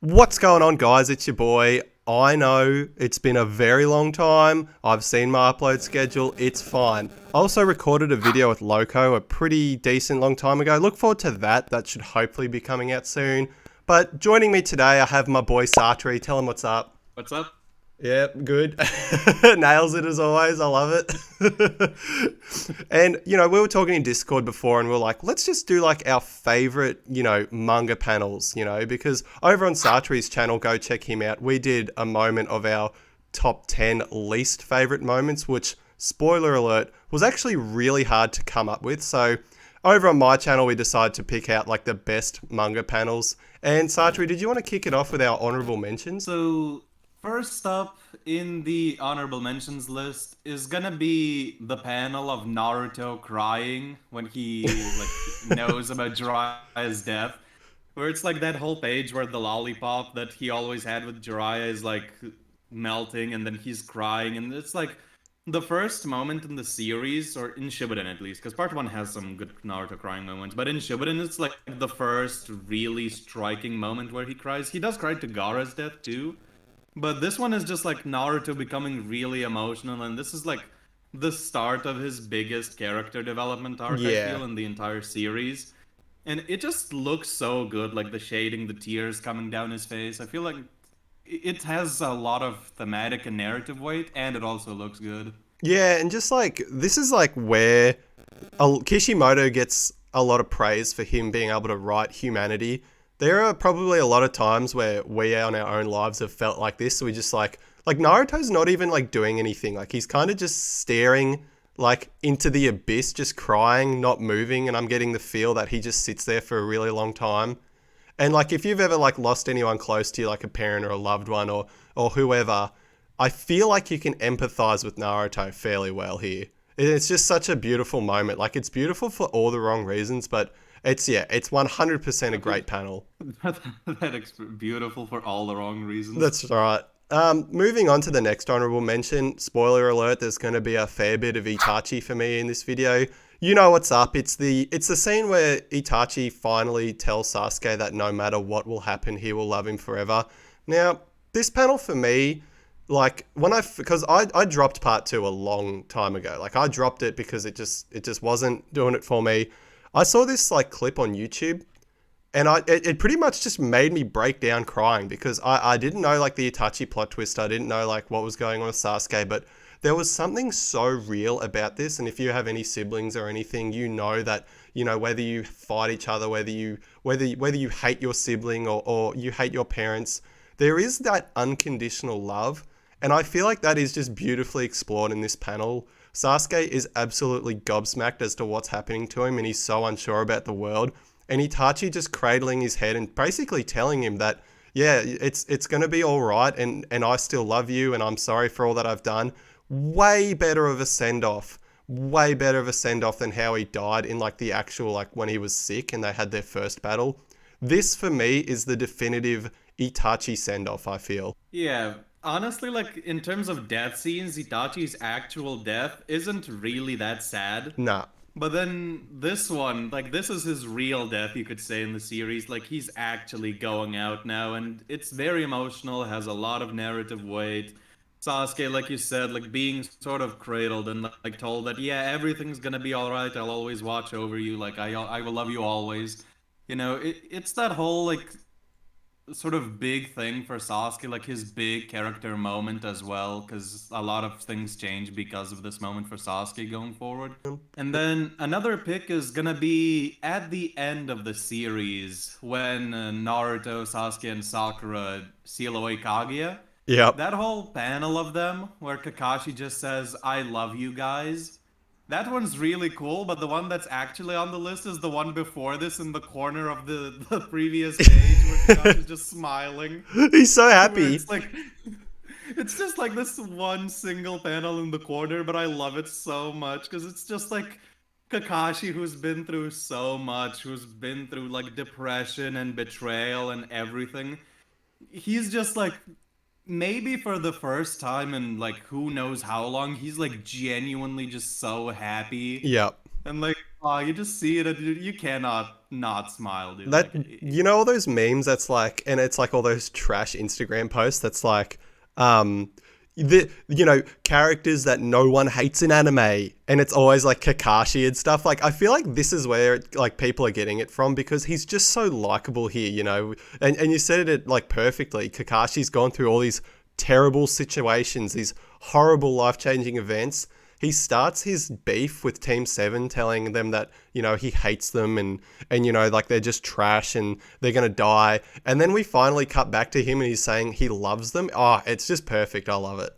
What's going on, guys? It's your boy. I know it's been a very long time. I've seen my upload schedule. It's fine. I also recorded a video with Loco a pretty decent long time ago. Look forward to that. That should hopefully be coming out soon. But joining me today, I have my boy Sartri. Tell him what's up. What's up? Yeah, good. Nails it as always. I love it. And, we were talking in Discord before and we are like, let's just do like our favorite, manga panels, because over on Sartri's channel, go check him out. We did a moment of our top 10 least favorite moments, which, spoiler alert, was actually really hard to come up with. So over on my channel, we decided to pick out like the best manga panels. And Sartri, did you want to kick it off with our honorable mentions? So, first up in the honorable mentions list is gonna be the panel of Naruto crying when he knows about Jiraiya's death. Where it's like that whole page where the lollipop that he always had with Jiraiya is like melting and then he's crying, and it's like the first moment in the series, or in Shippuden at least, because part one has some good Naruto crying moments, but in Shippuden it's like the first really striking moment where he cries. He does cry to Gaara's death too, but this one is just like Naruto becoming really emotional, and this is like the start of his biggest character development arc, I Yeah. feel, in the entire series. And it just looks so good, like the shading, the tears coming down his face. I feel like it has a lot of thematic and narrative weight, and it also looks good. Yeah, and just like this is like where Kishimoto gets a lot of praise for him being able to write humanity. There are probably a lot of times where we on our own lives have felt like this. So we just like Naruto's not even like doing anything. Like he's kind of just staring like into the abyss, just crying, not moving, and I'm getting the feel that he just sits there for a really long time. And like if you've ever like lost anyone close to you, like a parent or a loved one or whoever, I feel like you can empathize with Naruto fairly well here. It's just such a beautiful moment. Like it's beautiful for all the wrong reasons, but it's 100% a great panel. That beautiful for all the wrong reasons. That's right. Moving on to the next honorable mention. Spoiler alert: there's going to be a fair bit of Itachi for me in this video. You know what's up. It's the scene where Itachi finally tells Sasuke that no matter what will happen, he will love him forever. Now, this panel for me, like because I dropped part two a long time ago. Like I dropped it because it just wasn't doing it for me. I saw this like clip on YouTube, and it pretty much just made me break down crying because I didn't know like the Itachi plot twist. I didn't know like what was going on with Sasuke, but there was something so real about this. And if you have any siblings or anything, you know that, whether you fight each other, whether you hate your sibling or you hate your parents, there is that unconditional love. And I feel like that is just beautifully explored in this panel. Sasuke is absolutely gobsmacked as to what's happening to him, and he's so unsure about the world. And Itachi just cradling his head and basically telling him that, yeah, it's going to be all right, and I still love you, and I'm sorry for all that I've done. Way better of a send-off. Way better of a send-off than how he died in like the actual, like when he was sick and they had their first battle. This for me is the definitive Itachi send-off, I feel. Yeah, honestly, like in terms of death scenes, Itachi's actual death isn't really that sad. Nah. But then this one, like this is his real death, you could say, in the series. Like he's actually going out now, and it's very emotional, has a lot of narrative weight. Sasuke, like you said, like being sort of cradled and like told that, yeah, everything's gonna be all right. I'll always watch over you. Like I will love you always. It's that whole like sort of big thing for Sasuke, like his big character moment as well, because a lot of things change because of this moment for Sasuke going forward. And then another pick is gonna be at the end of the series when Naruto, Sasuke, and Sakura seal away Kaguya. Yep. That whole panel of them where Kakashi just says, I love you guys. That one's really cool, but the one that's actually on the list is the one before this in the corner of the previous page where Kakashi's just smiling. He's so Where happy. it's like it's just like this one single panel in the corner, but I love it so much because it's just like Kakashi who's been through so much, who's been through like depression and betrayal and everything. He's just like maybe for the first time in like who knows how long, he's like genuinely just so happy Yep. and like Oh, you just see it and you cannot not smile, dude. That, you know, all those memes that's like, and it's like all those trash Instagram posts that's like, um, characters that no one hates in anime, and it's always like Kakashi and stuff. Like, I feel like this is where like people are getting it from because he's just so likable here, you know. And you said it like perfectly. Kakashi's gone through all these terrible situations, these horrible life changing events. He starts his beef with Team 7 telling them that, you know, he hates them and you know, like they're just trash and they're going to die. And then we finally cut back to him and he's saying he loves them. Oh, it's just perfect. I love it.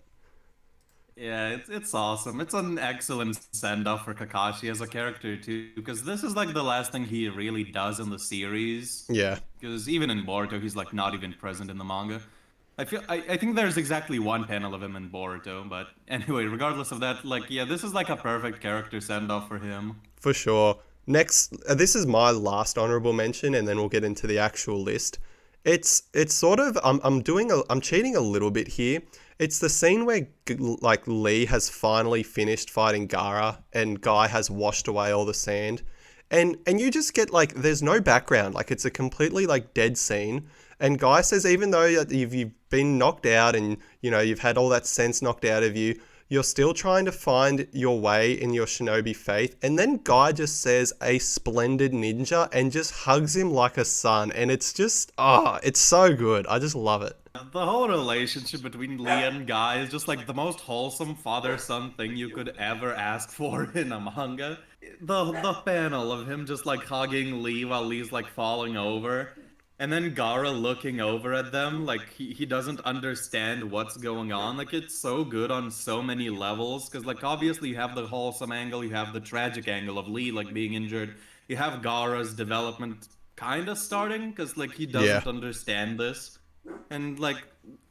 Yeah, it's awesome. It's an excellent send off for Kakashi as a character too, because this is like the last thing he really does in the series. Yeah, Because even in Boruto, he's like not even present in the manga. I think there's exactly one panel of him in Boruto, but anyway, regardless of that, like yeah, this is like a perfect character send off for him. for sure. Next, this is my last honorable mention and then we'll get into the actual list. It's sort of I'm cheating a little bit here. It's the scene where like Lee has finally finished fighting Gara and Guy has washed away all the sand. And you just get like there's no background. Like it's a completely like dead scene. And Guy says even though you've been knocked out and you know you've had all that sense knocked out of you, you're still trying to find your way in your shinobi faith. And then Guy just says a splendid ninja and just hugs him like a son. And it's just, it's so good. I just love it. The whole relationship between Lee and Guy is just like the most wholesome father-son thing you could ever ask for in a manga. The panel of him just like hugging Lee while Lee's like falling over. And then Gara looking over at them like he doesn't understand what's going on. Like it's so good on so many levels. Cause like obviously you have the wholesome angle, you have the tragic angle of Lee like being injured. You have Gara's development kinda starting, cause like he Yeah. doesn't understand this. And like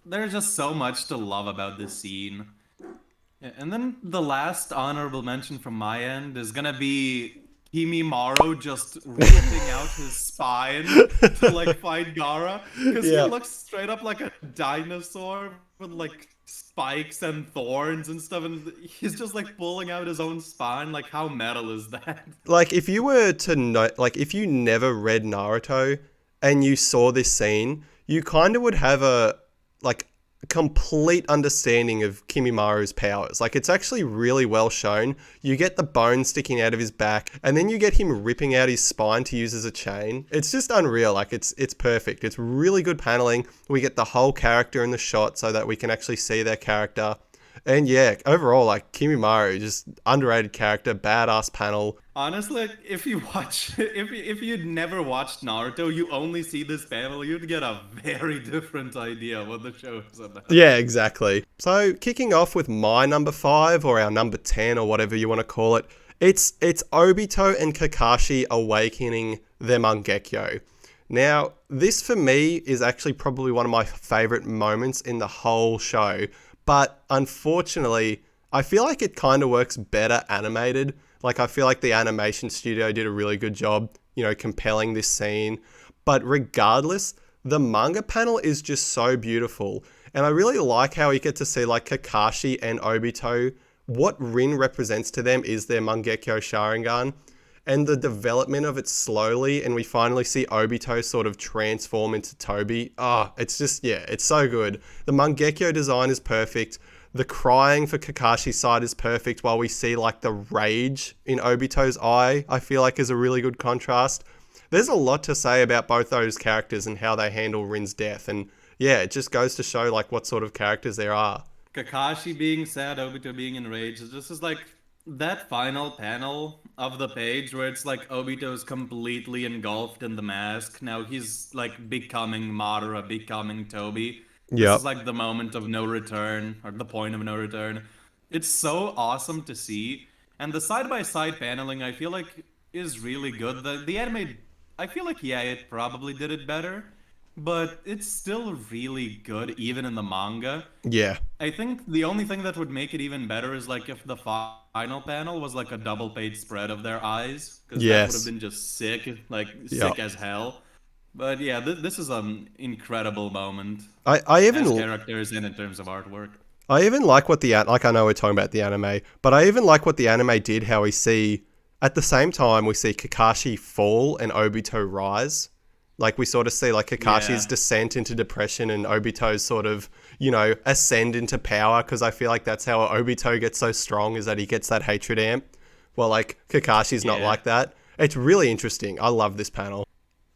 there's just so much to love about this scene. Yeah, and then the last honorable mention from my end is gonna be Kimimaro just ripping out his spine to like fight Gara because he Yeah. looks straight up like a dinosaur with like spikes and thorns and stuff, and he's just like pulling out his own spine. Like, how metal is that? Like if you were to know, like if you never read Naruto and you saw this scene, you kind of would have a like complete understanding of Kimimaru's powers. Like it's actually really well shown. You get the bone sticking out of his back and then you get him ripping out his spine to use as a chain. It's just unreal. Like it's perfect. It's really good paneling. We get the whole character in the shot so that we can actually see their character. And yeah, overall, like Kimimaru, just underrated character, badass panel. Honestly, if you watch, if you'd never watched Naruto, you only see this panel, you'd get a very different idea of what the show is about. Yeah, exactly. So kicking off with my number 5 or our number 10 or whatever you want to call it, it's Obito and Kakashi awakening their Mangekyo. Now, this for me is actually probably one of my favorite moments in the whole show, but unfortunately, I feel like it kind of works better animated. Like I feel like the animation studio did a really good job, you know, compelling this scene. But regardless, the manga panel is just so beautiful. And I really like how we get to see like Kakashi and Obito. What Rin represents to them is their Mangekyo Sharingan. And the development of it slowly, and we finally see Obito sort of transform into Toby. It's just, yeah, it's so good. The Mangekyo design is perfect. The crying for Kakashi's side is perfect while we see like the rage in Obito's eye, I feel like is a really good contrast. There's a lot to say about both those characters and how they handle Rin's death. And yeah, it just goes to show like what sort of characters there are. Kakashi being sad, Obito being enraged. This is like that final panel of the page where it's like Obito's completely engulfed in the mask. Now he's like becoming Madara, becoming Toby. This Yep. is like the moment of no return, or the point of no return. It's so awesome to see. And the side-by-side paneling, I feel like, is really good. The anime, I feel like, yeah, it probably did it better. But it's still really good, even in the manga. Yeah. I think the only thing that would make it even better is like if the final panel was like a double page spread of their eyes, because that would have Yes. been just sick, like Yep. sick as hell. But yeah, this is an incredible moment I as even characters and in terms of artwork. I even like what like I know we're talking about the anime, but I even like what the anime did. How we see At the same time, we see Kakashi fall and Obito rise. Like, we sort of see, like, Kakashi's Yeah. descent into depression and Obito's sort of, you know, ascend into power, because I feel like that's how Obito gets so strong, is that he gets that hatred amp. Well, like, Kakashi's not Yeah. like that. It's really interesting. I love this panel.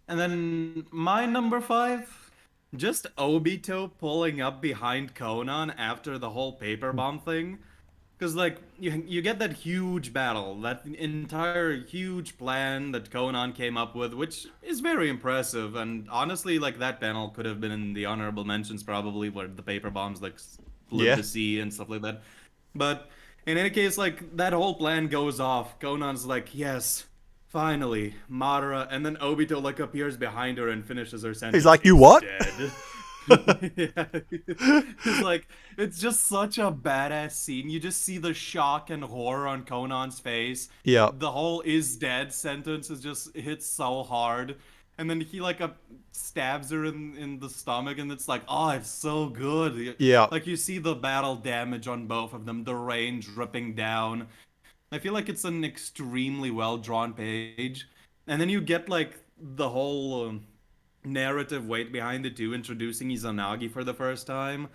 And then my number five, just Obito pulling up behind Konan after the whole paper bomb thing. Because like you get that huge battle, that entire huge plan that Konan came up with, which is very impressive. And honestly, like that panel could have been in the honorable mentions probably, where the paper bombs like split Yeah. the sea and stuff like that. But in any case, like that whole plan goes off. Konan's like, yes, finally, Madara, and then Obito like appears behind her and finishes her He's sentence. like, you He's what? dead. Yeah. It's like it's just such a badass scene. You just see the shock and horror on Conan's face. Yeah. The whole "is dead" sentence is just hits so hard, and then he like stabs her in the stomach, and it's like, oh, it's so good. Yeah. Like you see the battle damage on both of them, the rain dripping down. I feel like it's an extremely well drawn page, and then you get like the whole narrative weight behind it too, introducing Izanagi for the first time,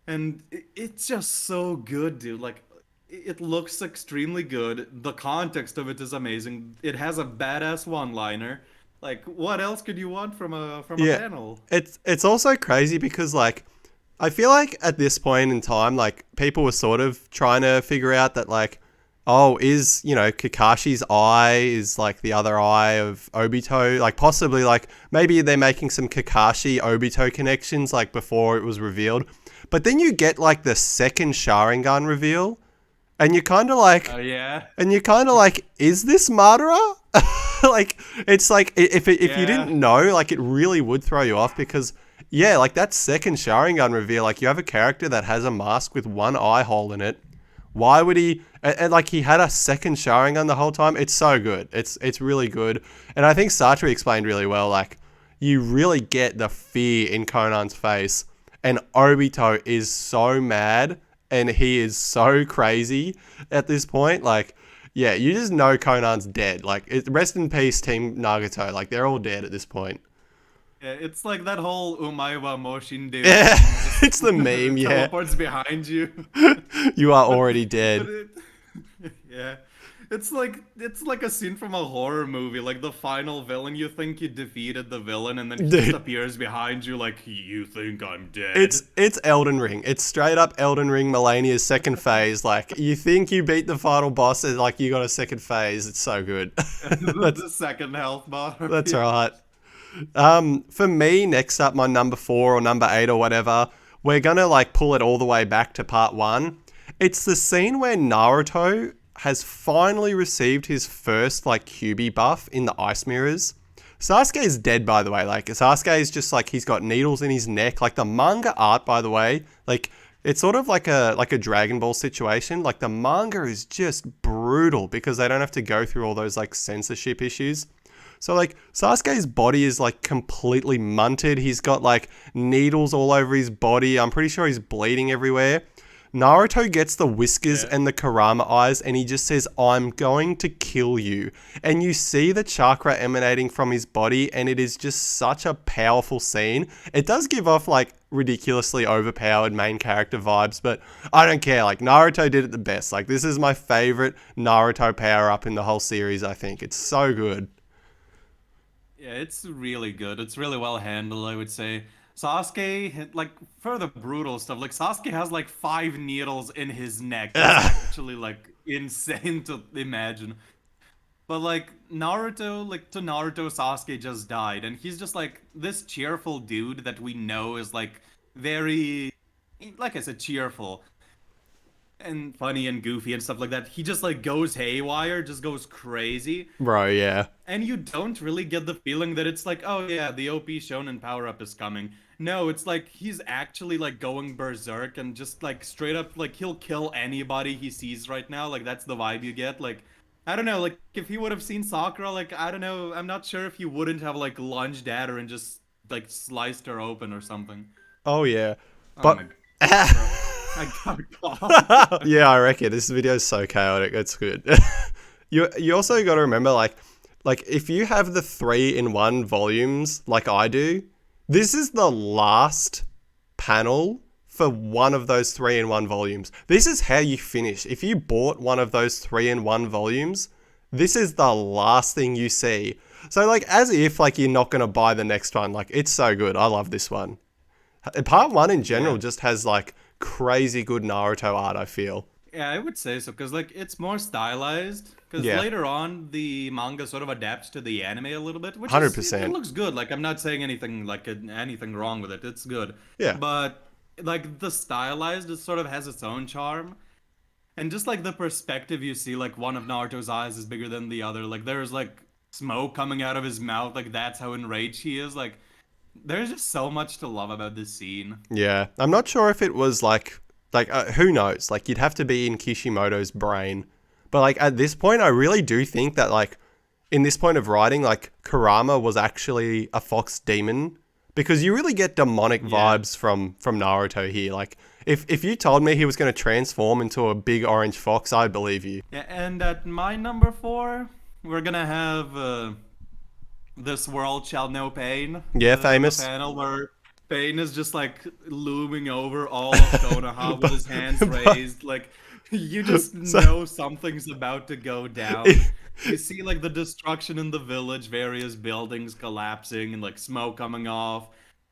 and it's just so good, dude. Like, it looks extremely good. The context of it is amazing. It has a badass one-liner. Like, what else could you want from a Yeah. panel? It's also crazy because, like, I feel like at this point in time, like, people were sort of trying to figure out that, like, oh, is, you know, Kakashi's eye is like the other eye of Obito? Like, possibly, like, maybe they're making some Kakashi Obito connections, like, before it was revealed. But then you get, like, the second Sharingan reveal, and you're kind of like, Oh yeah, is this Madara? Like, it's like, if you yeah, didn't know, like, it really would throw you off because, yeah, like, that second Sharingan reveal, like, you have a character that has a mask with one eye hole in it. Why would he? And like, he had a second Sharingan the whole time. It's so good. It's really good. And I think Sartre explained really well. Like, you really get the fear in Conan's face, and Obito is so mad, and he is so crazy at this point. Like, yeah, you just know Conan's dead. Like, rest in peace, Team Nagato. Like, they're all dead at this point. yeah. It's like that whole Umaiwa Moshin dude Yeah, just it's the meme. Yeah, teleports behind you. you are already But dead. yeah, it's like a scene from a horror movie. Like the final villain, you think you defeated the villain, and then he just Dude, appears behind you, like you think I'm dead. it's Elden Ring. It's straight up Elden Ring Melania's second phase. Like, you think you beat the final boss, and like, you got a second phase. It's so good. The second health bar. That's right. For me, next up, my number 4 or number 8 or whatever, we're gonna like pull it all the way back to part 1. It's the scene where Naruto has finally received his first like QB buff in the ice mirrors. Sasuke is dead, by the way. Like, Sasuke is just like, he's got needles in his neck. Like, the manga art, by the way, like, it's sort of like a Dragon Ball situation. Like, the manga is just brutal because they don't have to go through all those like censorship issues. So like, Sasuke's body is like completely munted. He's got like needles all over his body. I'm pretty sure he's bleeding everywhere. Naruto gets the whiskers Yeah. and the Kurama eyes, and he just says, I'm going to kill you. And you see the chakra emanating from his body, and it is just such a powerful scene. It does give off like ridiculously overpowered main character vibes, but I don't care. Like, Naruto did it the best. Like, this is my favorite Naruto power up in the whole series, I think. It's so good. Yeah, it's really good. It's really well handled, I would say. Sasuke, like, for the brutal stuff, like, Sasuke has, like, 5 needles in his neck. That's actually, like, insane to imagine. But, like, to Naruto, Sasuke just died. And he's just, like, this cheerful dude that we know is, like, very, like I said, cheerful and funny and goofy and stuff like that. He just, like, goes haywire, just goes crazy. Bro, yeah. And you don't really get the feeling that it's like, oh yeah, the OP Shonen power up is coming. No, it's like he's actually like going berserk and just like straight up like he'll kill anybody he sees right now. Like that's the vibe you get. Like I don't know, like if he would have seen Sakura, like I don't know, I'm not sure if he wouldn't have like lunged at her and just like sliced her open or something. Oh, yeah. Oh But my god, bro. I got a cough. yeah, I reckon this video is so chaotic. It's good. You also got to remember like if you have the 3-in-1 volumes like I do, this is the last panel for one of those 3-in-1 volumes. This is how you finish. If you bought one of those 3-in-1 volumes, this is the last thing you see. So like as if like you're not gonna buy the next one. Like it's so good. I love this one. Part 1 in general just has like crazy good Naruto art, I feel. Yeah, I would say so, because like it's more stylized. Because Yeah. later on, the manga sort of adapts to the anime a little bit, which is it 100%. looks good. Like I'm not saying anything like anything wrong with it. It's good, Yeah. but like the stylized, it sort of has its own charm. And just like the perspective you see, like one of Naruto's eyes is bigger than the other. Like there's like smoke coming out of his mouth. Like that's how enraged he is. Like there's just so much to love about this scene. Yeah. I'm not sure if it was like who knows? Like you'd have to be in Kishimoto's brain. But like at this point I really do think that like in this point of writing like Kurama was actually a fox demon because you really get demonic vibes from Naruto here. Like if you told me he was going to transform into a big orange fox, I'd believe you. Yeah, and at my number 4, we're gonna have This World Shall Know Pain. Yeah, The famous. panel where Pain is just like looming over all of Konoha with his hands raised. Like you just know something's about to go down. You see like the destruction in the village, various buildings collapsing and like smoke coming off.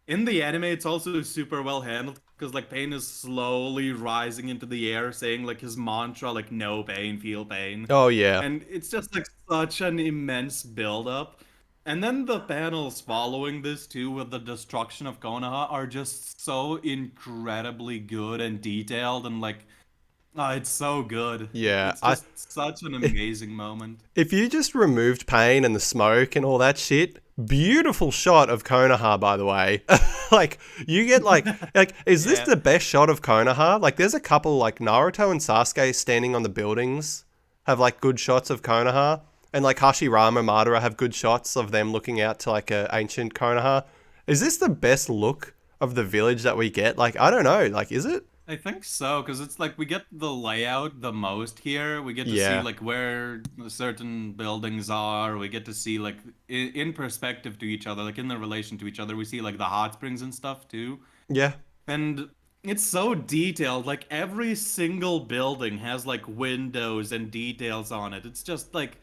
In the anime, it's also super well handled because like Pain is slowly rising into the air, saying like his mantra, like "No pain, feel pain," Oh yeah. and it's just like such an immense build-up. And then the panels following this too, with the destruction of Konoha, are just so incredibly good and detailed, and like, it's so good. Yeah. It's I just such an amazing moment. If you just removed pain and the smoke and all that shit, beautiful shot of Konoha, by the way. Like you get like is this Yeah. the best shot of Konoha? Like there's a couple like Naruto and Sasuke standing on the buildings have like good shots of Konoha, and like Hashirama, Madara have good shots of them looking out to like a ancient Konoha. Is this the best look of the village that we get? Like I don't know. Like is it? I think so, because it's like we get the layout the most here. We get to see Yeah. like where certain buildings are. We get to see like in perspective to each other, like in their relation to each other. We see like the hot springs and stuff too. Yeah. And it's so detailed. Like every single building has like windows and details on it. It's just like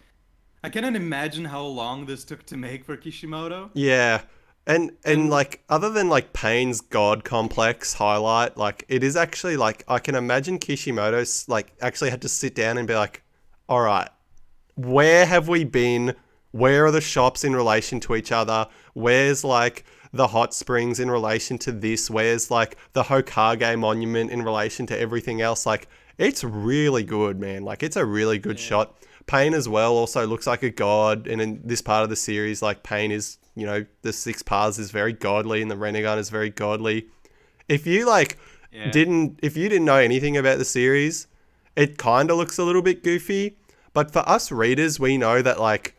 I cannot imagine how long this took to make for Kishimoto. Yeah. And And like other than like Pain's god complex highlight, like it is actually like I can imagine Kishimoto's like actually had to sit down and be like, all right, where have we been? Where are the shops in relation to each other? Where's like the hot springs in relation to this? Where's like the Hokage monument in relation to everything else? Like it's really good, man. Like it's a really good shot. Pain as well also looks like a god, and in this part of the series, like Pain is, you know, the six paths is very godly, and the Renegon is very godly. If you like yeah. if you didn't know anything about the series, it kind of looks a little bit goofy. But for us readers, we know that like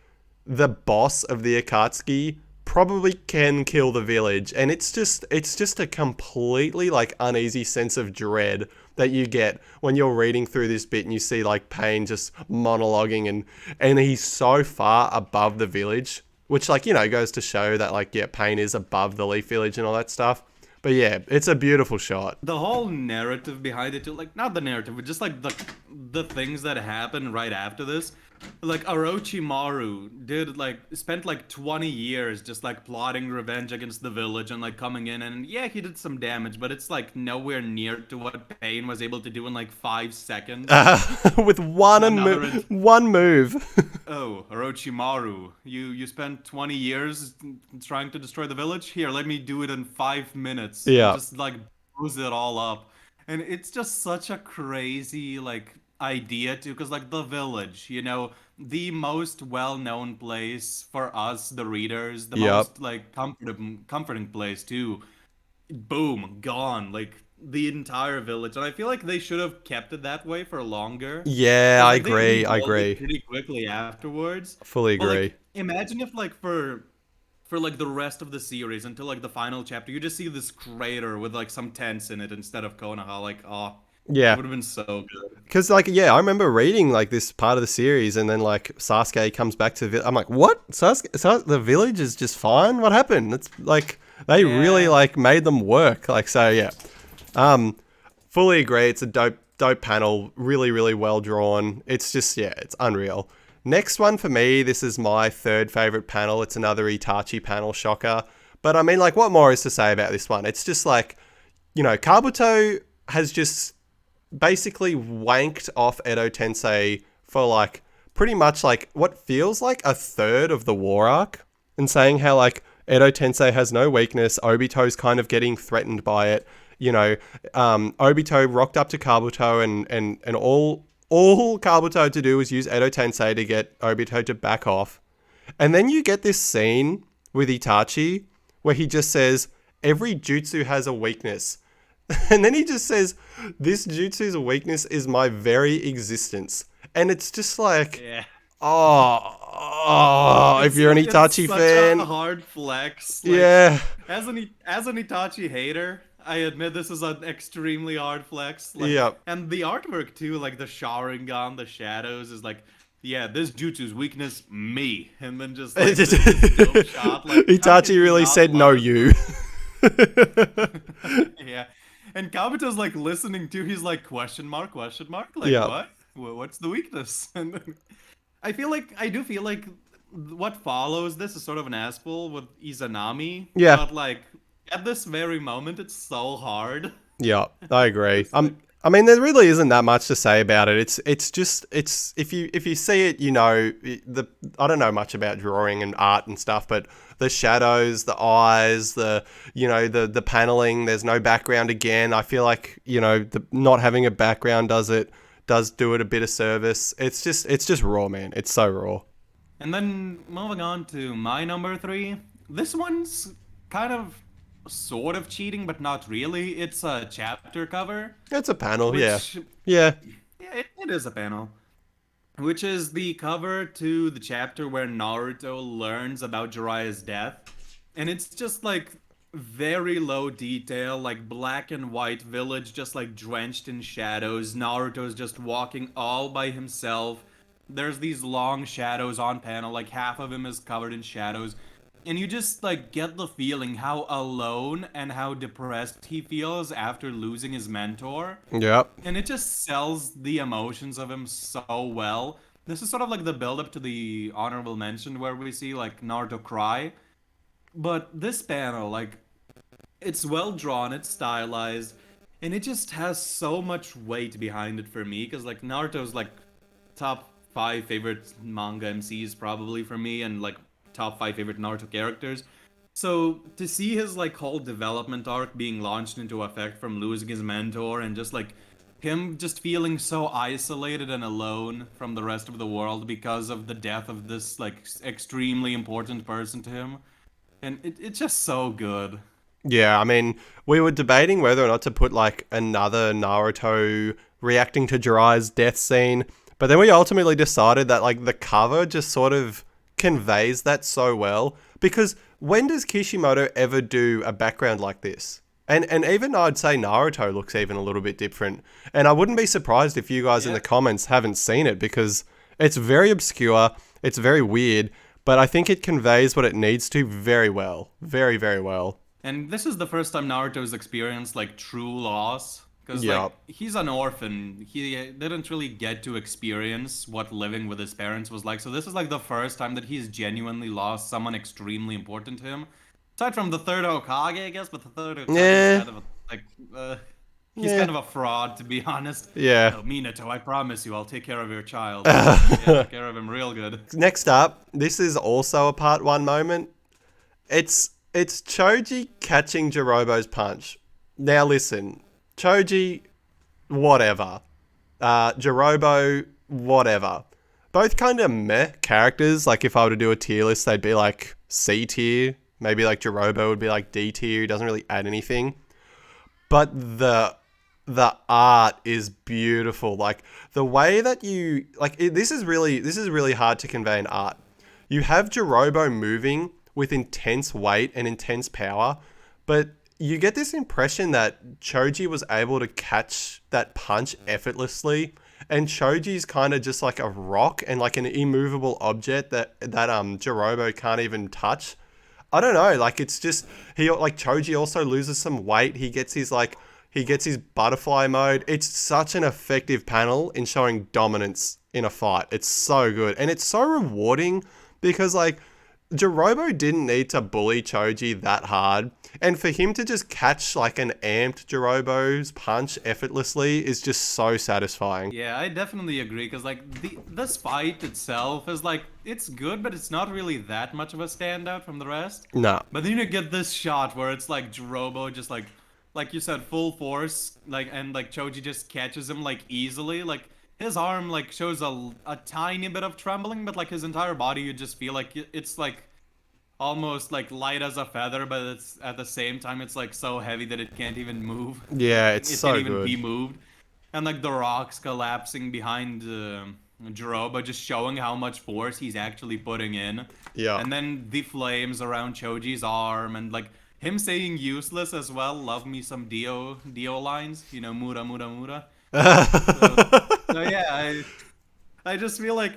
the boss of the Akatsuki probably can kill the village, and it's just a completely like uneasy sense of dread that you get when you're reading through this bit and you see like Pain just monologuing and he's so far above the village, which like, you know, goes to show that like, yeah, Pain is above the Leaf Village and all that stuff. But yeah, it's a beautiful shot. The whole narrative behind it too, like not the narrative, but just like the things that happen right after this. Like Orochimaru spent like 20 years just like plotting revenge against the village and like coming in, and yeah, he did some damage, but it's like nowhere near to what Pain was able to do in like 5 seconds. With Another one move. Oh, Orochimaru, you spent 20 years trying to destroy the village? Here, let me do it in 5 minutes. And Yeah. just like blows it all up. And it's just such a crazy like idea too, because like the village, you know, the most well-known place for us, the readers, the Yep. most like comforting place too. Boom, gone. Like the entire village. And I feel like they should have kept it that way for longer. Yeah, Because I like they agree. I rebuild it agree. pretty quickly afterwards. Fully But agree. like imagine if like for like the rest of the series until like the final chapter, you just see this crater with like some tents in it instead of Konoha. Like, oh, It Yeah. would have been so good. Because, like, yeah, I remember reading, like, this part of the series, and then, like, Sasuke comes back to the I'm like, what? The village is just fine? What happened? It's, like, they really, Yeah. like, made them work. Like, so, yeah. Um, fully agree. It's a dope panel. Really, really well drawn. It's just, yeah, it's unreal. Next one for me, this is my third favorite panel. It's another Itachi panel, shocker. But, I mean, like, what more is to say about this one? It's just, like, Kabuto has just basically wanked off Edo Tensei for like pretty much like what feels like a third of the war arc, and saying how like Edo Tensei has no weakness. Obito's kind of getting threatened by it. Obito rocked up to Kabuto, and all Kabuto had to do was use Edo Tensei to get Obito to back off. And then you get this scene with Itachi where he just says every jutsu has a weakness. And then he just says, this jutsu's weakness is my very existence. And it's just like, Yeah. if you're an It's Itachi such fan, a hard flex. Like, yeah, as an Itachi hater, I admit this is an extremely hard flex. Like, yeah. and the artwork too, like the Sharingan, the shadows, is like, yeah, this jutsu's weakness, me, and then just like this dope shot. Like, how can Itachi you really not said, no, love you. Yeah. And Kabuto's like listening to, he's like, question mark, like, Yeah. what? What's the weakness? And then I do feel like what follows this is sort of an asshole with Izanami. Yeah. But like, at this very moment, it's so hard. Yeah, I agree. It's like, I mean, there really isn't that much to say about it. It's just if you see it, I don't know much about drawing and art and stuff, but the shadows, the eyes, the paneling. There's no background again. I feel like the not having a background does do it a bit of service. It's just raw, man. It's so raw. and then moving on to my number 3. This one's kind of sort of cheating, but not really. It's a chapter cover. It's a panel, yeah, Which, yeah, yeah, it is a panel. Which is the cover to the chapter where Naruto learns about Jiraiya's death. And it's just like very low detail, like black and white village just like drenched in shadows. Naruto's just walking all by himself. There's these long shadows on panel, like half of him is covered in shadows. And you just like get the feeling how alone and how depressed he feels after losing his mentor. yep, And it just sells the emotions of him so well. This is sort of like the build up to the honorable mention where we see like Naruto cry. But this panel, like, it's well drawn, it's stylized, and it just has so much weight behind it for me. Because like Naruto's like top 5 favorite manga MCs probably for me, and like top 5 favorite Naruto characters. So to see his like whole development arc being launched into effect from losing his mentor and just like him just feeling so isolated and alone from the rest of the world because of the death of this like extremely important person to him. And it's just so good. yeah. I mean, we were debating whether or not to put like another Naruto reacting to Jiraiya's death scene, but then we ultimately decided that like the cover just sort of conveys that so well. Because when does Kishimoto ever do a background like this? And even I'd say Naruto looks even a little bit different. And I wouldn't be surprised if you guys in the comments haven't seen it, because it's very obscure, it's very weird, but I think it conveys what it needs to very well. Very, very well. And this is the first time Naruto's experienced like true loss. Because Yeah. like he's an orphan. He didn't really get to experience what living with his parents was like. So this is like the first time that he's genuinely lost someone extremely important to him. Aside from the third Hokage, I guess, but the third Hokage Yeah. is kind of a, he's Yeah. kind of a fraud, to be honest. Yeah. Oh, Minato, I promise you, I'll take care of your child. Yeah, take care of him real good. Next up, this is also a part 1 moment. It's Choji catching Jirobo's punch. Now listen, Choji, whatever. Jirobo, whatever. Both kind of meh characters. Like if I were to do a tier list, they'd be like C tier. Maybe like Jirobo would be like D tier. He doesn't really add anything. But the art is beautiful. Like the way that you this is really hard to convey in art. You have Jirobo moving with intense weight and intense power, but you get this impression that Choji was able to catch that punch effortlessly, and Choji's kind of just like a rock and like an immovable object that Jirobo can't even touch. I don't know, like it's just he like Choji also loses some weight. He gets his butterfly mode. It's such an effective panel in showing dominance in a fight. It's so good. And it's so rewarding because like Jirobo didn't need to bully Choji that hard. And for him to just catch like an amped Jirobo's punch effortlessly is just so satisfying. Yeah, I definitely agree because like this fight itself is like it's good, but it's not really that much of a standout from the rest. No. But then you get this shot where it's like Jirobo just like you said, full force, like and like Choji just catches him like easily. Like his arm like shows a tiny bit of trembling, but like his entire body, you just feel like it's like almost like light as a feather, but it's at the same time it's like so heavy that it can't even move. Yeah, it's It so can't even good. be moved. And like the rocks collapsing behind Jiroba, just showing how much force he's actually putting in. Yeah. And then the flames around Choji's arm, and like him saying useless as well. Love me some Dio lines, you know, Mura Mura Mura. So, so yeah, I just feel like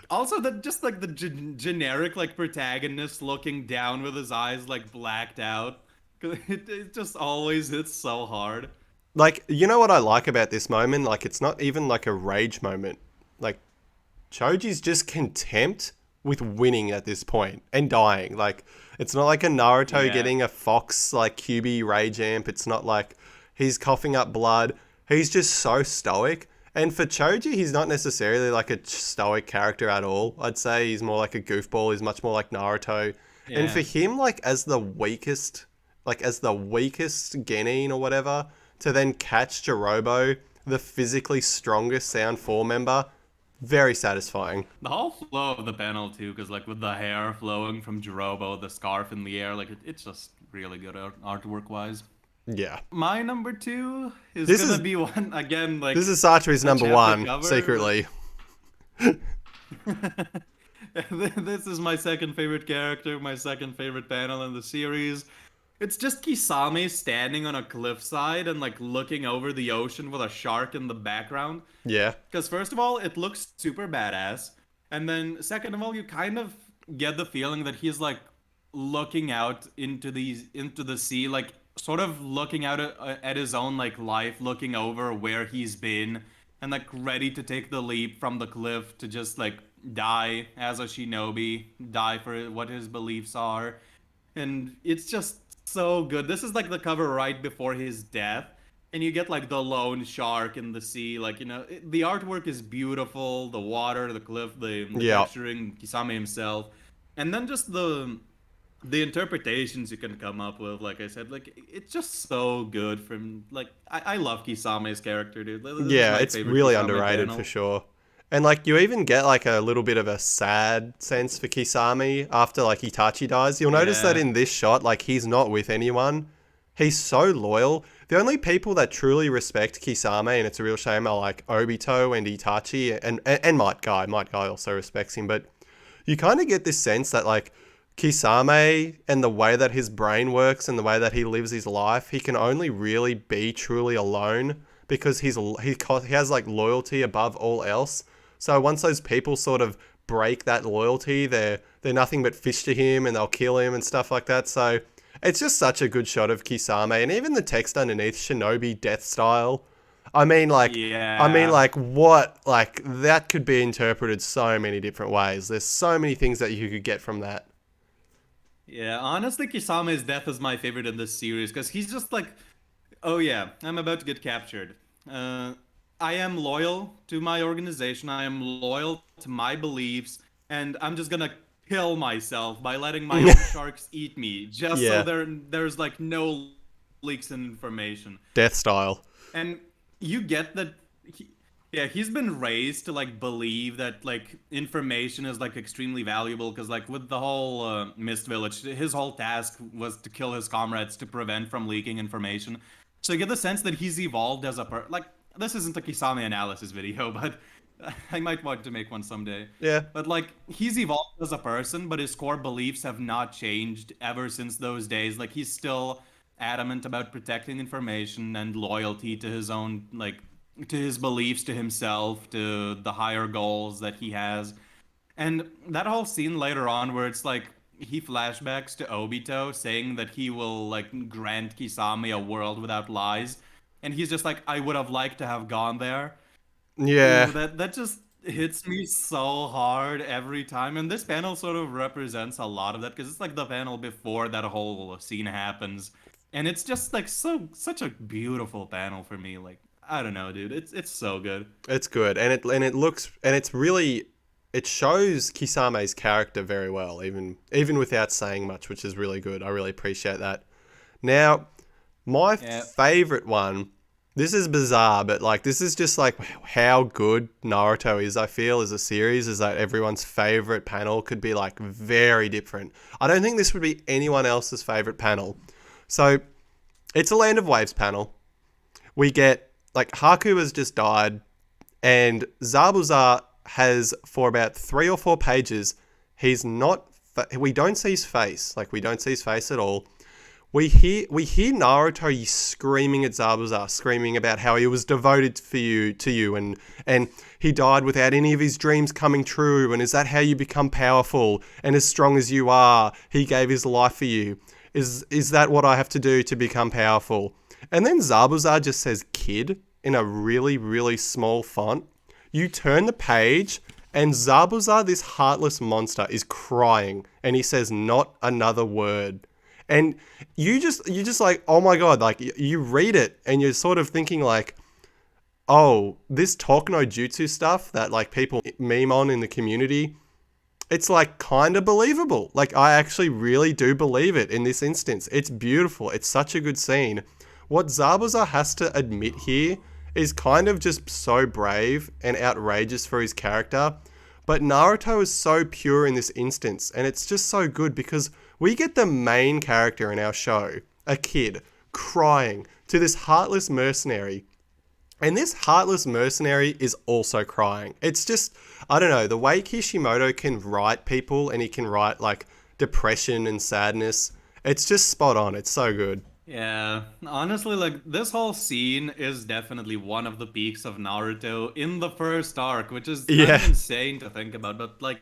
also that just like the generic like protagonist looking down with his eyes like blacked out. 'Cause it just always hits so hard. Like, you know what I like about this moment? Like, it's not even like a rage moment. Like, Choji's just contempt with winning at this point and dying. Like, it's not like a Naruto Yeah. getting a Fox, like, QB rage amp. It's not like he's coughing up blood. He's just so stoic. And for Choji, he's not necessarily like a stoic character at all. I'd say he's more like a goofball. He's much more like Naruto. And Yeah. for him, like as the weakest Genin or whatever, to then catch Jirobo, the physically strongest Sound 4 member, very satisfying. The whole flow of the panel too, because like with the hair flowing from Jirobo, the scarf in the air, like it's just really good artwork wise. Yeah. My number two is This gonna is be one again like this is Satori's a number chapter one, cover. secretly. This is my second favorite character, my second favorite panel in the series. It's just Kisame standing on a cliffside and like looking over the ocean with a shark in the background. Yeah. Because first of all, it looks super badass, and then second of all, you kind of get the feeling that he's like looking out into the sea, like sort of looking out at his own like life, looking over where he's been, and like ready to take the leap from the cliff to just like die as a shinobi, die for what his beliefs are, and it's just so good. This is like the cover right before his death, and you get like the lone shark in the sea. Like the artwork is beautiful. The water, the cliff, the Yeah. texturing, Kisame himself, and then just the interpretations you can come up with. Like I said, like it's just so good. From like I love Kisame's character, dude. This is Yeah, my it's favorite really Kisame underrated panel. for sure. And like you even get like a little bit of a sad sense for Kisame after like Itachi dies. You'll notice that Yeah. in this shot, like he's not with anyone. He's so loyal. The only people that truly respect Kisame, and it's a real shame, are like Obito and Itachi and Might Guy. Might Guy also respects him, but you kind of get this sense that like Kisame and the way that his brain works and the way that he lives his life, he can only really be truly alone because he has like loyalty above all else. So once those people sort of break that loyalty, they're nothing but fish to him and they'll kill him and stuff like that. So it's just such a good shot of Kisame, and even the text underneath, Shinobi death style. Yeah. What? Like, that could be interpreted so many different ways. There's so many things that you could get from that. Yeah, honestly, Kisame's death is my favorite in this series because he's just like, oh yeah, I'm about to get captured. Uh, I am loyal to my organization. I am loyal to my beliefs, and I'm just gonna kill myself by letting my own sharks eat me, just so Yeah, there's like no leaks in information. death style. And you get that yeah, he's been raised to like believe that like information is like extremely valuable because like with the whole Mist Village, his whole task was to kill his comrades to prevent from leaking information. So you get the sense that he's evolved as a like this isn't a Kisame analysis video, but I might want to make one someday. Yeah. But like he's evolved as a person, but his core beliefs have not changed ever since those days. Like he's still adamant about protecting information and loyalty to his own, like, to his beliefs, to himself, to the higher goals that he has. And that whole scene later on where it's like he flashbacks to Obito saying that he will like grant Kisame a world without lies. And he's just like, I would have liked to have gone there. Yeah, Ooh, that just hits me so hard every time. And this panel sort of represents a lot of that because it's like the panel before that whole scene happens. And it's just like such a beautiful panel for me. Like, I don't know, dude. It's so good. it's good, and it looks, and it's really, it shows Kisame's character very well, even without saying much, which is really good. I really appreciate that. Now, my Yeah. favorite one. This is bizarre, but like this is just like how good Naruto is. I feel as a series is that everyone's favorite panel could be like very different. I don't think this would be anyone else's favorite panel. So it's a Land of Waves panel. We get like Haku has just died, and Zabuza has for about 3 or 4 pages. He's not. We don't see his face. Like we don't see his face at all. We hear Naruto screaming at Zabuza, screaming about how he was devoted to you, and he died without any of his dreams coming true. And is that how you become powerful and as strong as you are? He gave his life for you. Is that what I have to do to become powerful? And then Zabuza just says "kid" in a really really small font. You turn the page, and Zabuza, this heartless monster, is crying, and he says not another word. And you just like, oh my god, like you read it and you're sort of thinking like, oh, this talk no jutsu stuff that like people meme on in the community, it's like kind of believable. Like I actually really do believe it in this instance. It's beautiful. It's such a good scene. What Zabuza has to admit here is kind of just so brave and outrageous for his character. But Naruto is so pure in this instance, and it's just so good because we get the main character in our show, a kid, crying to this heartless mercenary. And this heartless mercenary is also crying. It's just, I don't know, the way Kishimoto can write people and he can write like depression and sadness, it's just spot on. It's so good. Yeah, honestly, like this whole scene is definitely one of the peaks of Naruto in the first arc, which is kind Yeah. of insane to think about, but like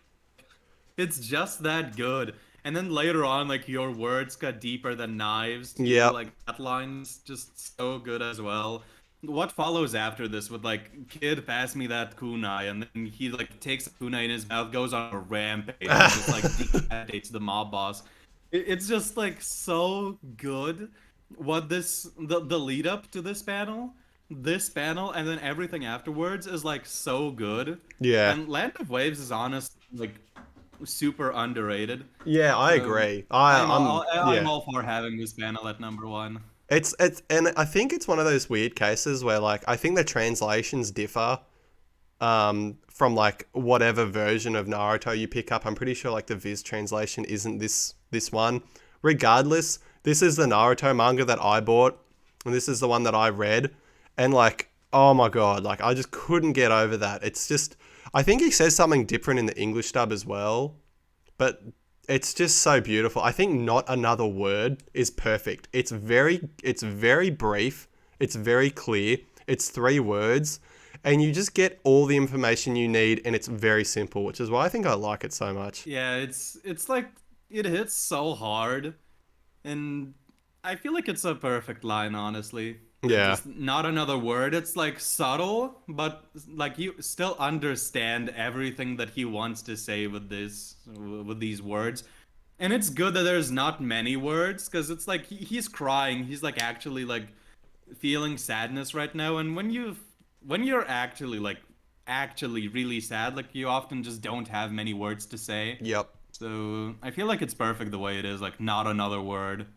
it's just that good. And then later on, like your words cut deeper than knives too. Yep. Like that line's just so good as well. What follows after this with like kid pass me that kunai, and then he like takes a kunai in his mouth, goes on a rampage, and just like decapitates the mob boss. It's just like so good. What the lead up to this panel, and then everything afterwards is like so good. Yeah. And Land of Waves is honest like super underrated. Yeah, I So agree. I'm I'm all for having this panel at number one. it's and I think it's one of those weird cases where like I think the translations differ from like whatever version of Naruto you pick up. I'm pretty sure like the Viz translation isn't this one. Regardless, this is the Naruto manga that I bought, and this is the one that I read, and like oh my god, like I just couldn't get over that. It's just I think he says something different in the English dub as well, but it's just so beautiful. I think not another word is perfect. It's very brief, it's very clear. It's 3 words and you just get all the information you need and it's very simple, which is why I think I like it so much. Yeah, it's like it hits so hard, and I feel like it's a perfect line, honestly. Yeah. Just not another word. It's like subtle, but like you still understand everything that he wants to say with these words. And it's good that there's not many words because it's like he's crying. He's like actually like feeling sadness right now. And when you're actually really sad, like you often just don't have many words to say. Yep. So I feel like it's perfect the way it is, like not another word.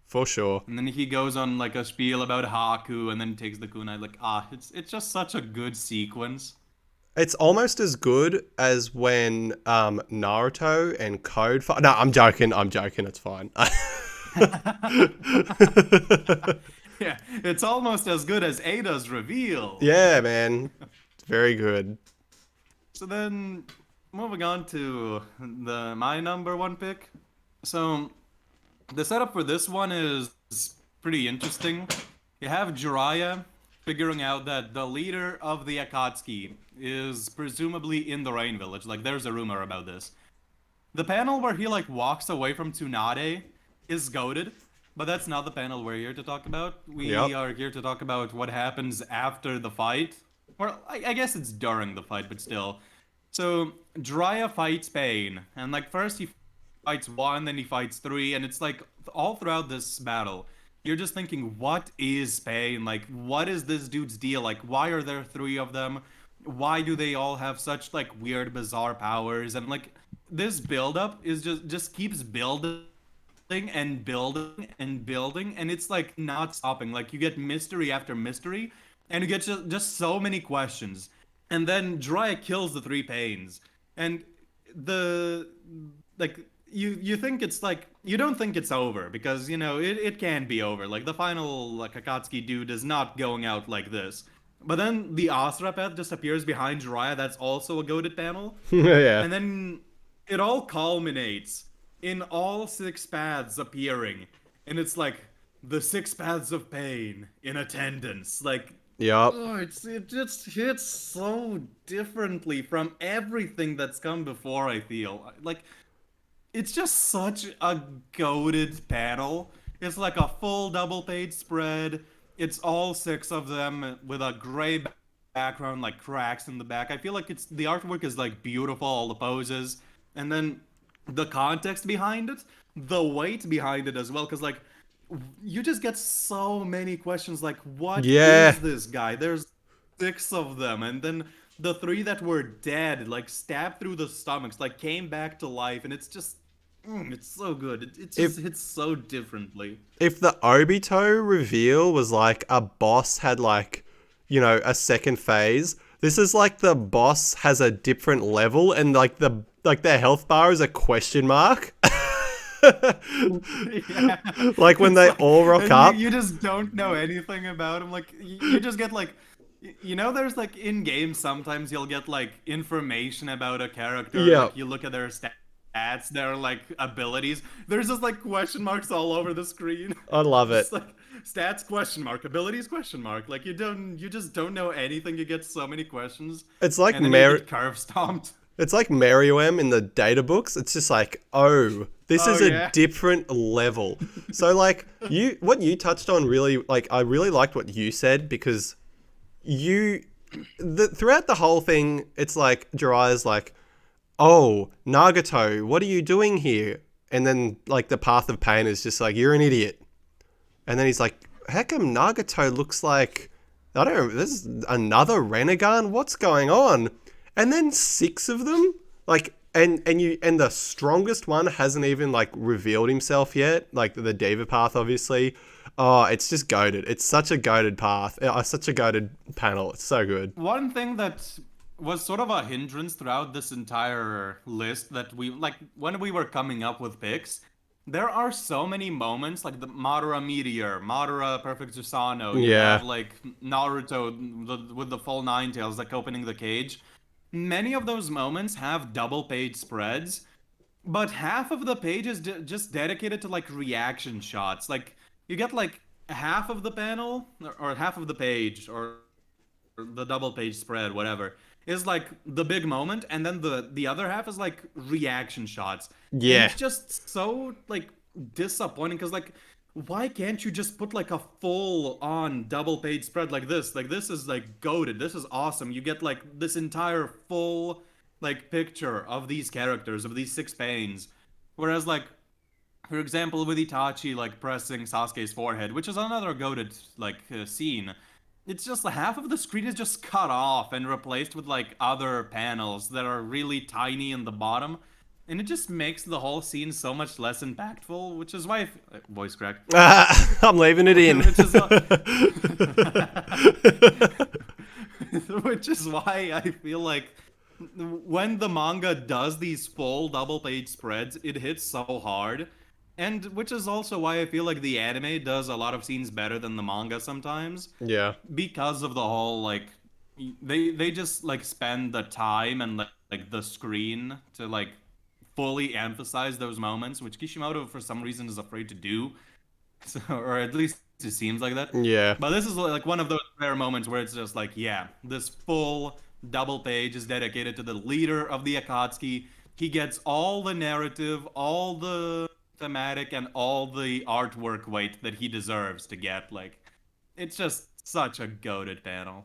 For sure. And then he goes on like a spiel about Haku and then takes the kunai. Like it's just such a good sequence. It's almost as good as when Naruto and Code fight. No, I'm joking. I'm joking. It's fine. Yeah, it's almost as good as Ada's reveal. Yeah, man. It's very good. So then, moving on to my number one pick. So the setup for this one is pretty interesting. You have Jiraiya figuring out that the leader of the Akatsuki is presumably in the Rain Village. Like, there's a rumor about this. The panel where he like walks away from Tsunade is goated, but that's not the panel we're here to talk about. We Yep. are here to talk about what happens after the fight. Or I guess it's during the fight, but still. So Jiraiya fights Pain, and like first he fights one, then he fights three, and it's like all throughout this battle, you're just thinking, what is Pain? Like, what is this dude's deal? Like, why are there three of them? Why do they all have such like weird, bizarre powers? And like this buildup is just keeps building and building and building, and it's like not stopping. Like you get mystery after mystery, and you get just so many questions. And then Jiraiya kills the three Pains, and the like you think it's like you don't think it's over because you know it can be over. Like the final like Akatsuki dude is not going out like this. But then the Asura path just appears behind Jiraiya. That's also a goaded panel. Yeah. And then it all culminates in all six paths appearing. And it's like the six paths of pain in attendance. Like, Yep. oh, it just hits so differently from everything that's come before, I feel. Like, it's just such a goated panel. It's like a full double page spread. It's all six of them with a gray background, like cracks in the back. I feel like it's the artwork is like beautiful, all the poses, and then the context behind it, the weight behind it as well. Because like you just get so many questions, like what Yeah. is this guy? There's six of them, and then the three that were dead, like stabbed through the stomachs, like came back to life, and it's just it's so good. It If just hits so differently. if the Obito reveal was like a boss had like, you know, a second phase, this is like the boss has a different level and like their health bar is a question mark. Yeah. Like when It's they like, all rock and up. you just don't know anything about him. Like you just get like, you know, there's like in games sometimes you'll get like information about a character. Yeah, Like you look at their stats, their like abilities. There's just like question marks all over the screen. I love it. Just like stats question mark, abilities question mark. Like you just don't know anything. You get so many questions, It's like and then you get curve stomped. It's like Merriam in the data books. It's just like, oh, this Oh is a yeah. different level. So like what you touched on really, like I really liked what you said because throughout the whole thing, it's like Jiraiya's like, oh, Nagato, what are you doing here? And then like the Path of Pain is just like, you're an idiot. And then he's like, how come Nagato looks like, I don't know, there's another Renegon? What's going on? And then six of them, like, and the strongest one hasn't even like revealed himself yet, like the Diva Path, obviously. Oh, it's just goated. It's such a goated path, such a goated panel. It's so good. One thing that was sort of a hindrance throughout this entire list that we like when we were coming up with picks, there are so many moments like the Madara Meteor, Madara Perfect Susanoo, you Yeah, have like Naruto with the full nine tails like opening the cage. Many of those moments have double page spreads, but half of the page is just dedicated to like reaction shots. Like you get like half of the panel or half of the page or the double page spread, whatever, is like the big moment, and then the other half is like reaction shots, and yeah, it's just so like disappointing because like why can't you just put like a full on double page spread like this? Like this is like goated. This is awesome. You get like this entire full like picture of these characters of these six pains, whereas like for example with Itachi like pressing Sasuke's forehead, which is another goated like scene, it's just half of the screen is just cut off and replaced with like other panels that are really tiny in the bottom, and it just makes the whole scene so much less impactful, which is why voice crack. I'm leaving it in. which is which is why I feel like when the manga does these full double page spreads, it hits so hard. And which is also why I feel like the anime does a lot of scenes better than the manga sometimes, Yeah, because of the whole like they just like spend the time and like the screen to like fully emphasize those moments, which Kishimoto for some reason is afraid to do. So, or at least it seems like that. Yeah. But this is like one of those rare moments where it's just like, yeah, this full double page is dedicated to the leader of the Akatsuki. He gets all the narrative, all the thematic, and all the artwork weight that he deserves to get. Like, it's just such a goated panel.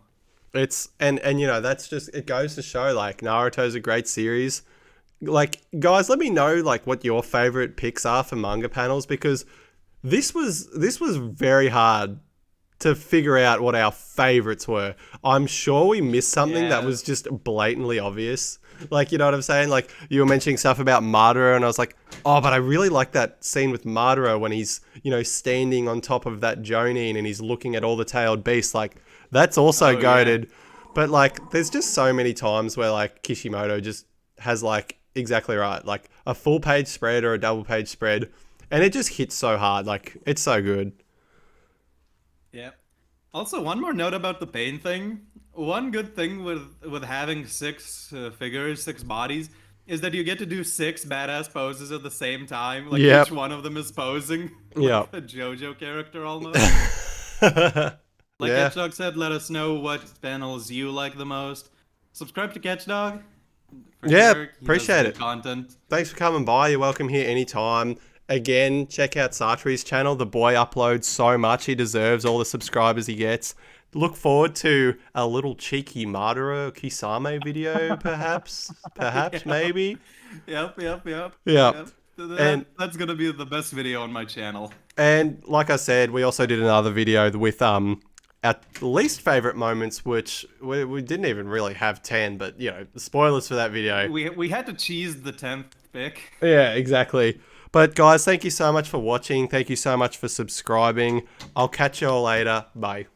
It's and you know, that's just, it goes to show like Naruto's a great series. Like, guys, let me know like what your favorite picks are for manga panels, because this was very hard to figure out what our favorites were. I'm sure we missed something that Yeah. was just blatantly obvious. Like, you know what I'm saying? Like, you were mentioning stuff about Madara, and I was like, oh, but I really like that scene with Madara when he's, you know, standing on top of that Jonin and he's looking at all the tailed beasts. Like, that's also Oh, yeah. goated. But, like, there's just so many times where, like, Kishimoto just has, like, exactly right. Like, a full page spread or a double page spread. And it just hits so hard. Like, it's so good. Yeah. Also, one more note about the pain thing. One good thing with having six figures, six bodies, is that you get to do six badass poses at the same time. Like Yep. each one of them is posing Yep. like a JoJo character almost. Like Yeah. Catchdog said, let us know what panels you like the most. Subscribe to Catchdog. For Yeah, sure. He does appreciate good it. Content. Thanks for coming by. You're welcome here anytime. Again, check out Sartree's channel. The boy uploads so much. He deserves all the subscribers he gets. Look forward to a little cheeky Madara Kisame video, perhaps. Perhaps, maybe. Yep. Yeah. And That's gonna be the best video on my channel. and like I said, we also did another video with our least favorite moments, which we didn't even really have 10, but you know, spoilers for that video. We had to cheese the 10th pick. Yeah, exactly. But guys, thank you so much for watching. Thank you so much for subscribing. I'll catch you all later. Bye.